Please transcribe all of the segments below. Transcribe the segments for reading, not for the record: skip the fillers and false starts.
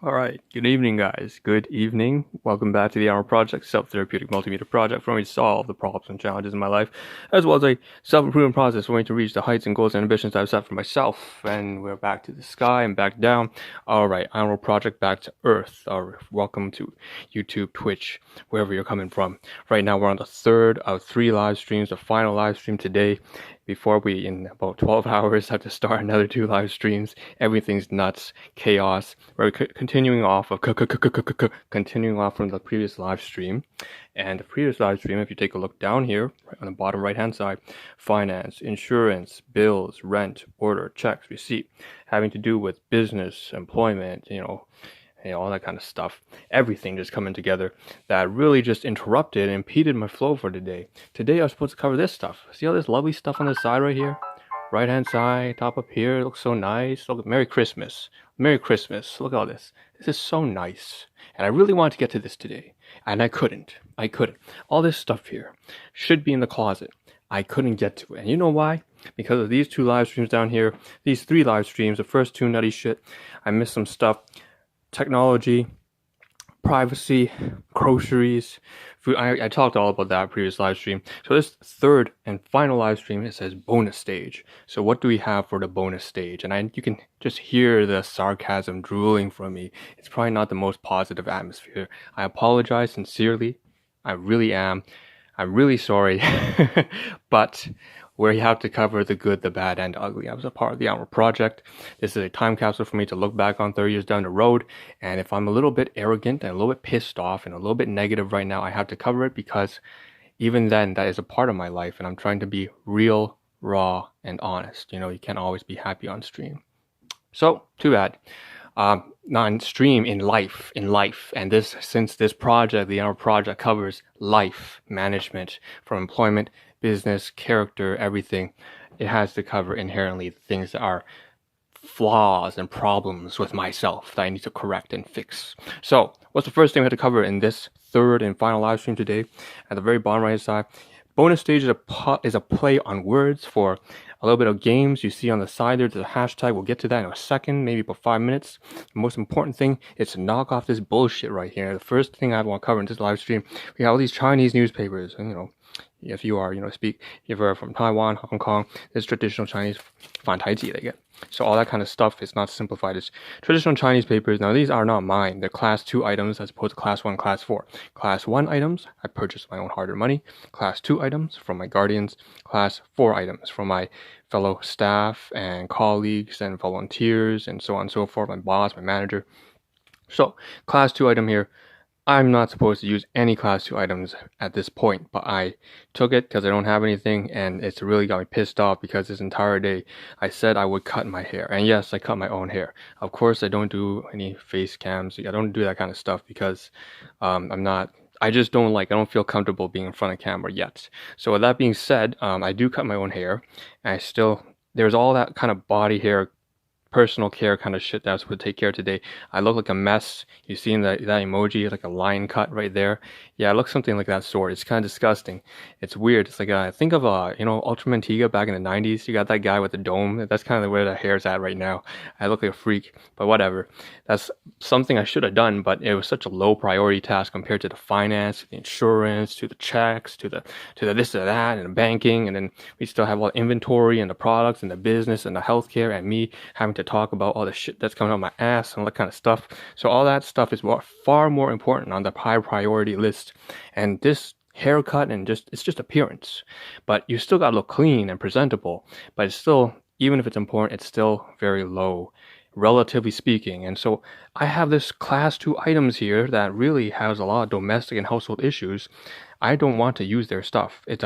All right, good evening, guys. Good evening. Welcome back to the Ahn Rho Project, self-therapeutic multimedia project for me to solve the problems and challenges in my life, as well as a self-improvement process for me to reach the heights and goals and ambitions I've set for myself. And we're back to the sky and back down. All right, Ahn Rho Project back to Earth. Welcome to YouTube, Twitch, wherever you're coming from. Right now, we're on the third of 3 live streams, the final live stream today. Before we, in about 12 hours, have to start another 2 live streams. Everything's nuts, chaos. We're continuing off from the previous live stream. And the previous live stream, if you take a look down here, right on the bottom right-hand side, finance, insurance, bills, rent, order, checks, receipt, having to do with business, employment, all that kind of stuff. Everything just coming together that really just interrupted and impeded my flow for today. Today I was supposed to cover this stuff. See all this lovely stuff on the side right here? Right hand side, top up here, it looks so nice. Look, Merry Christmas. Merry Christmas. Look at all this. This is so nice. And I really wanted to get to this today. And I couldn't. All this stuff here should be in the closet. I couldn't get to it. And you know why? Because of these 2 live streams down here, these 3 live streams, the first 2 nutty shit, I missed some stuff. Technology, privacy, groceries, food. I talked all about that previous live stream. So this third and final live stream, it says bonus stage. So what do we have for the bonus stage? And you can just hear the sarcasm drooling from me. It's probably not the most positive atmosphere. I apologize sincerely. I really am. I'm really sorry. But we have to cover the good, the bad, and the ugly. I was a part of the Ahn Rho Project. This is a time capsule for me to look back on 30 years down the road. And if I'm a little bit arrogant and a little bit pissed off and a little bit negative right now, I have to cover it because even then, that is a part of my life. And I'm trying to be real, raw, and honest. You can't always be happy on stream. So, too bad. Non-stream in life, and since this project, the Ahn Rho Project, covers life management from employment, business, character, everything. It has to cover inherently things that are flaws and problems with myself that I need to correct and fix. So, what's the first thing we have to cover in this third and final live stream today? At the very bottom right side, bonus stage is a play on words for a little bit of games. You see on the side there's a hashtag. We'll get to that in a second, maybe about 5 minutes. The most important thing is to knock off this bullshit right here. The first thing I want to cover in this live stream, we have all these Chinese newspapers, and if you are, if you're from Taiwan, Hong Kong, there's traditional Chinese fantaiji they get. So all that kind of stuff is not simplified. It's traditional Chinese papers. Now these are not mine. They're class 2 items as opposed to class 1, class 4. Class 1 items, I purchased my own hard-earned money. Class 2 items from my guardians. Class 4 items from my fellow staff and colleagues and volunteers and so on and so forth. My boss, my manager. So class 2 item here. I'm not supposed to use any class 2 items at this point, but I took it because I don't have anything, and it's really got me pissed off because this entire day I said I would cut my hair. And yes, I cut my own hair. Of course, I don't do any face cams. I don't do that kind of stuff because I don't feel comfortable being in front of camera yet. So with that being said, I do cut my own hair, and there's all that kind of body hair, personal care kind of shit that I was supposed to take care of today. I look like a mess. You see in that emoji, like a line cut right there? Yeah, I look something like that sort. It's kind of disgusting. It's weird. It's like, think of, Ultraman Tiga back in the 90s. You got that guy with the dome. That's kind of where the hair's at right now. I look like a freak, but whatever. That's something I should have done, but it was such a low priority task compared to the finance, to the insurance, to the checks, to the this or that, and the banking, and then we still have all the inventory and the products and the business and the healthcare and me having to talk about all the shit that's coming out of my ass and all that kind of stuff. So all that stuff is far more important on the high priority list. And this haircut and it's just appearance. But you still gotta look clean and presentable. But it's still, even if it's important, it's still very low, relatively speaking. And so I have this class 2 items here that really has a lot of domestic and household issues. I don't want to use their stuff. It's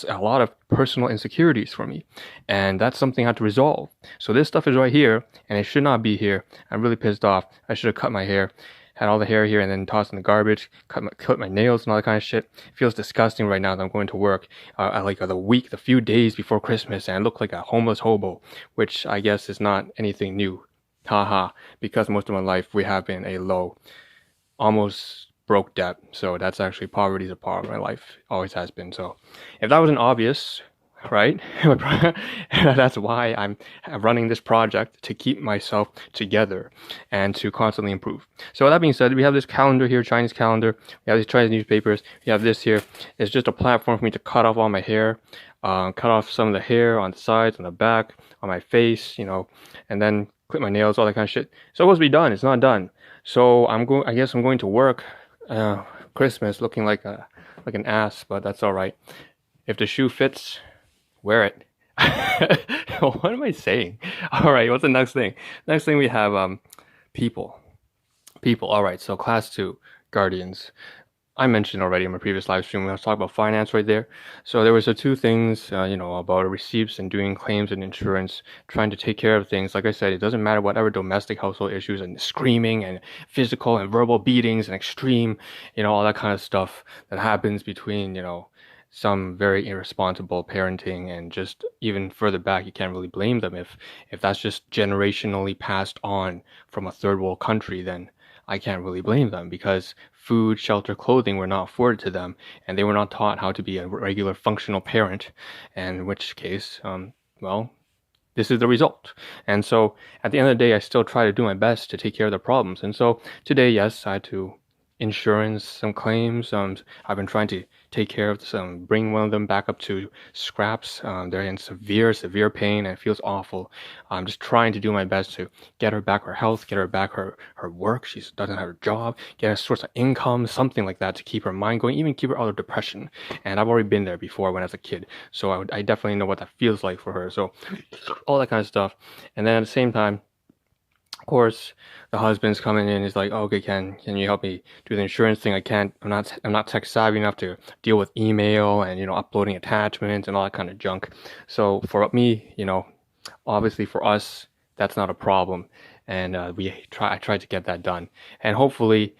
a lot of personal insecurities for me, and that's something I have to resolve. So this stuff is right here, and it should not be here. I'm really pissed off. I should have cut my hair, had all the hair here, and then tossed in the garbage, cut my nails and all that kind of shit. It feels disgusting right now that I'm going to work the few days before Christmas, and I look like a homeless hobo, which I guess is not anything new. Haha, because most of my life we have been a low, almost broke debt. So that's actually, poverty is a part of my life, always has been. So if that wasn't obvious, right? That's why I'm running this project, to keep myself together and to constantly improve. So with that being said, we have this calendar here, Chinese calendar. We have these Chinese newspapers. We have this here. It's just a platform for me to cut off all my hair, cut off some of the hair on the sides, on the back, on my face, and then clip my nails, all that kind of shit. It's supposed to be done. It's not done. So I guess I'm going to work Christmas looking like an ass, but that's all right. If the shoe fits, wear it. What am I saying? All right, what's the next thing? Next thing we have people. All right, so class 2, guardians. I mentioned already in my previous live stream when I was talking about finance right there. So there was the two things, about receipts and doing claims and insurance, trying to take care of things. Like I said, it doesn't matter whatever domestic household issues and screaming and physical and verbal beatings and extreme, all that kind of stuff that happens between, some very irresponsible parenting, and just even further back, you can't really blame them if that's just generationally passed on from a third world country. Then I can't really blame them, because food, shelter, clothing were not afforded to them, and they were not taught how to be a regular functional parent, and in which case, well, this is the result. And so at the end of the day, I still try to do my best to take care of the problems. And so today, yes, I had to insurance some claims. I've been trying to take care of some, bring one of them back up to scraps. They're in severe pain, and it feels awful. I'm just trying to do my best to get her back her health, get her back her work. She doesn't have her job, get a source of income, something like that, to keep her mind going, even keep her out of depression. And I've already been there before when I was a kid, so I definitely know what that feels like for her. So all that kind of stuff. And then at the same time, of course, the husband's coming in. He's like, oh, okay, can you help me do the insurance thing? I'm not tech savvy enough to deal with email and, uploading attachments and all that kind of junk. So for me, obviously for us, that's not a problem. And I tried to get that done. And hopefully,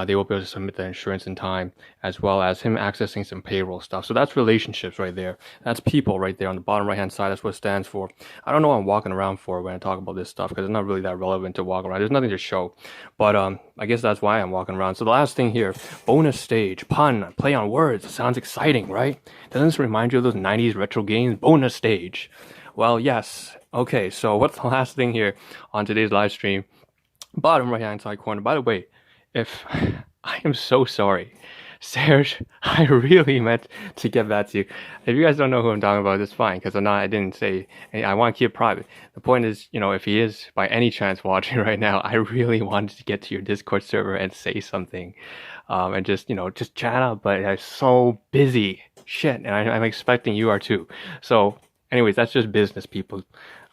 they will be able to submit the insurance in time, as well as him accessing some payroll stuff. So that's relationships right there. That's people right there on the bottom right hand side. That's what it stands for. I don't know what I'm walking around for when I talk about this stuff, because it's not really that relevant to walk around. There's nothing to show. But I guess that's why I'm walking around. So the last thing here, bonus stage, pun, play on words. It sounds exciting, right? Doesn't this remind you of those 90s retro games? Bonus stage. Well, yes. Okay, so what's the last thing here on today's live stream? Bottom right hand side corner. By the way, if I am so sorry, Serge, I really meant to get back to you. If you guys don't know who I'm talking about, it's fine, because I didn't say, I want to keep it private. The point is, if he is by any chance watching right now, I really wanted to get to your Discord server and say something, and just chat up, but I'm so busy. Shit, and I'm expecting you are too. So anyways, that's just business people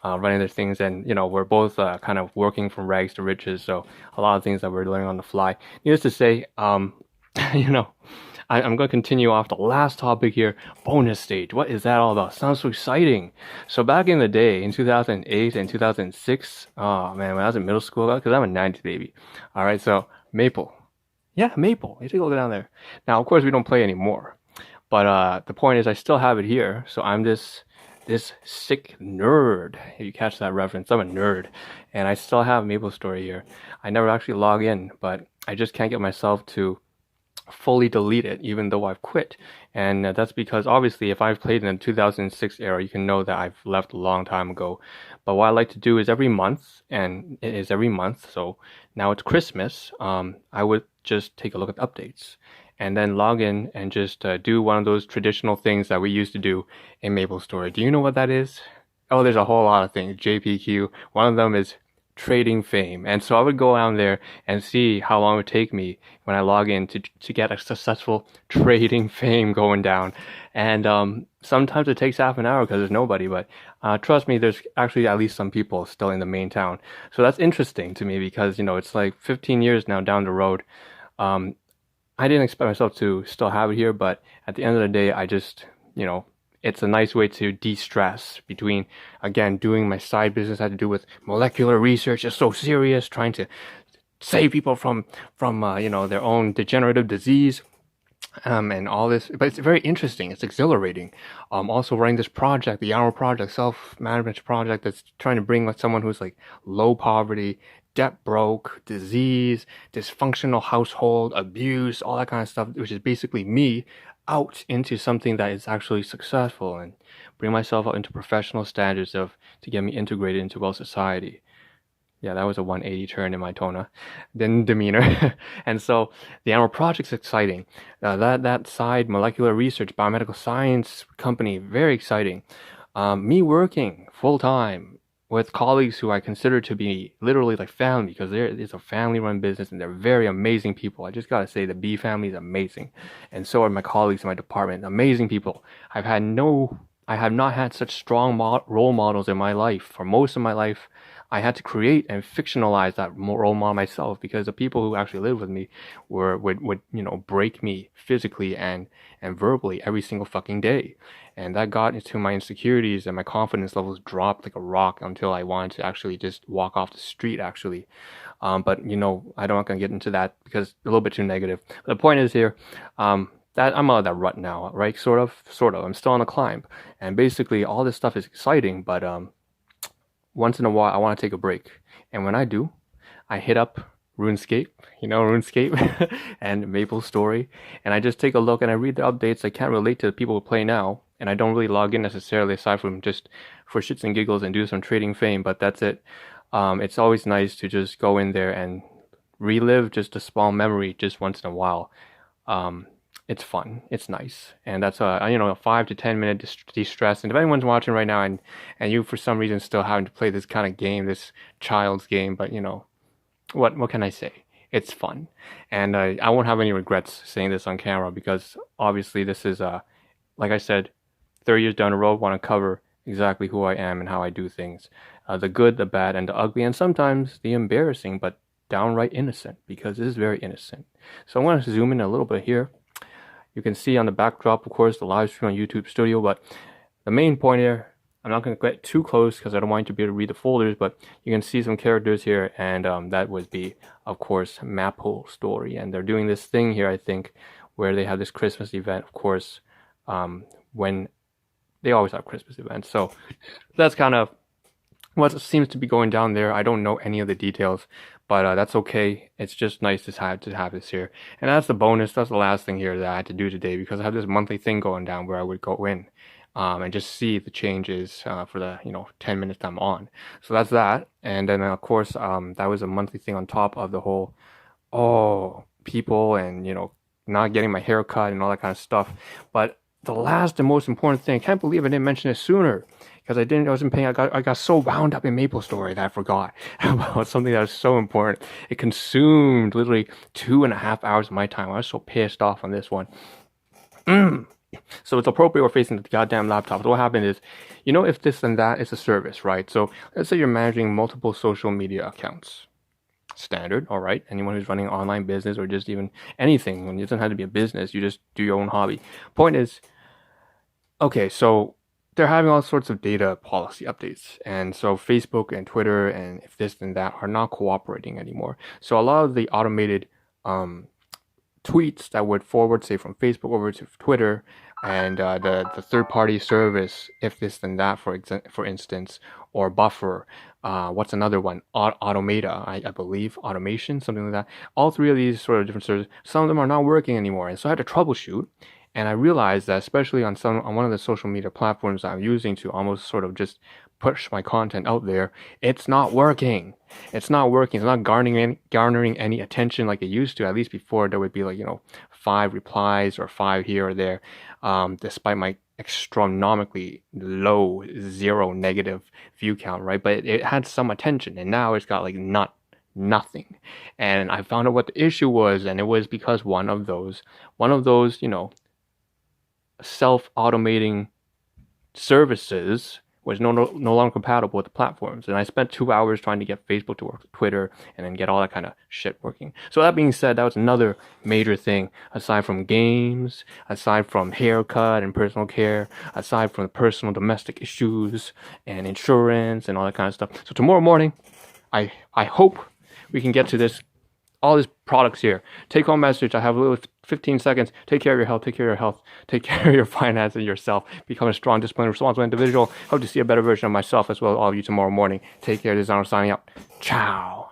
running their things, and we're both kind of working from rags to riches, so a lot of things that we're learning on the fly. Needless to say, I'm going to continue off the last topic here, bonus stage. What is that all about? Sounds so exciting. So back in the day, in 2008 and 2006, oh man, when I was in middle school, because I'm a 90s baby. All right, so Maple. Yeah, Maple. You take a look down there. Now, of course, we don't play anymore, but the point is I still have it here, so I'm this sick nerd. If you catch that reference, I'm a nerd, and I still have MapleStory here. I never actually log in, but I just can't get myself to fully delete it, even though I've quit. And that's because obviously if I've played in the 2006 era, you can know that I've left a long time ago. But what I like to do is every month, and it is every month, so now it's Christmas, I would just take a look at the updates, and then log in and just do one of those traditional things that we used to do in MapleStory. Do you know what that is? Oh, there's a whole lot of things. JPQ. One of them is trading fame. And so I would go down there and see how long it would take me when I log in to get a successful trading fame going down. And sometimes it takes half an hour because there's nobody, but trust me, there's actually at least some people still in the main town. So that's interesting to me, because it's like 15 years now down the road. I didn't expect myself to still have it here, but at the end of the day, I just, it's a nice way to de-stress between, again, doing my side business had to do with molecular research. It's so serious, trying to save people from their own degenerative disease, and all this. But it's very interesting. It's exhilarating. Also running this project, the Ahn Rho Project, self-management project, that's trying to bring someone who's like low poverty, debt broke, disease, dysfunctional household, abuse, all that kind of stuff, which is basically me, out into something that is actually successful and bring myself out into professional standards to get me integrated into well society. Yeah, that was a 180 turn in my demeanor. And so the Ahn Rho Project's exciting. That side molecular research, biomedical science company, very exciting. Me working full time with colleagues who I consider to be literally like family, because it's a family-run business and they're very amazing people. I just gotta say the B family is amazing, and so are my colleagues in my department. Amazing people. I have not had such strong role models in my life. For most of my life, I had to create and fictionalize that role model myself, because the people who actually lived with me would break me physically and verbally every single fucking day. And that got into my insecurities, and my confidence levels dropped like a rock until I wanted to actually just walk off the street, actually. But I'm not gonna get into that because it's a little bit too negative. But the point is here, that I'm out of that rut now, right? Sort of. I'm still on a climb, and basically all this stuff is exciting, but once in a while I want to take a break, and when I do, I hit up RuneScape, and MapleStory, and I just take a look and I read the updates. I can't relate to the people who play now, and I don't really log in necessarily aside from just for shits and giggles and do some trading fame, but that's it. It's always nice to just go in there and relive just a small memory just once in a while. It's fun, it's nice, and that's a 5 to 10 minute de-stress. And if anyone's watching right now and you for some reason still having to play this kind of game, this child's game, but what can I say? It's fun, and I won't have any regrets saying this on camera, because obviously this is like I said, 30 years down the road, want to cover exactly who I am and how I do things, the good, the bad, and the ugly, and sometimes the embarrassing, but downright innocent, because it is very innocent. So I want to zoom in a little bit here. You can see on the backdrop, of course, the live stream on YouTube Studio, but the main point here, I'm not going to get too close because I don't want you to be able to read the folders, but you can see some characters here, and that would be, of course, MapleStory. And they're doing this thing here, I think, where they have this Christmas event, of course, when they always have Christmas events. So that's kind of what seems to be going down there. I don't know any of the details, but that's okay. It's just nice to have this here. And that's the bonus. That's the last thing here that I had to do today, because I have this monthly thing going down where I would go in and just see the changes for the 10 minutes I'm on. So that's that. And then of course that was a monthly thing on top of the whole people and not getting my hair cut and all that kind of stuff. But the last and most important thing, I can't believe I didn't mention it sooner, because I wasn't paying. I got so wound up in MapleStory that I forgot about something that was so important. It consumed literally 2.5 hours of my time. I was so pissed off on this one. So it's appropriate we're facing the goddamn laptop. So what happened is, if this and that is a service, right? So let's say you're managing multiple social media accounts. Standard, all right? Anyone who's running an online business or just even anything, when it doesn't have to be a business, you just do your own hobby. Point is, okay, so they're having all sorts of data policy updates, and so Facebook and Twitter and if this and that are not cooperating anymore. So a lot of the automated tweets that would forward, say, from Facebook over to Twitter, and the third-party service, if this and that, for instance, or Buffer, what's another one? Automata, I believe, automation, something like that. All three of these sort of different services, some of them are not working anymore, and so I had to troubleshoot. And I realized that, especially on one of the social media platforms I'm using to almost sort of just push my content out there, it's not working. It's not garnering any attention like it used to. At least before, there would be 5 replies or 5 here or there, despite my astronomically low 0 negative view count, right? But it had some attention, and now it's got nothing. And I found out what the issue was, and it was because one of those self-automating services was no longer compatible with the platforms. And I spent 2 hours trying to get Facebook to work with Twitter and then get all that kind of shit working. So that being said, that was another major thing, aside from games, aside from haircut and personal care, aside from personal domestic issues and insurance and all that kind of stuff. So tomorrow morning, I hope we can get to this, all these products here. Take home message. I have a little 15 seconds. Take care of your health. Take care of your health. Take care of your finances and yourself. Become a strong, disciplined, responsible individual. Hope to see a better version of myself as well as all of you tomorrow morning. Take care. This is Ahn Rho signing out. Ciao.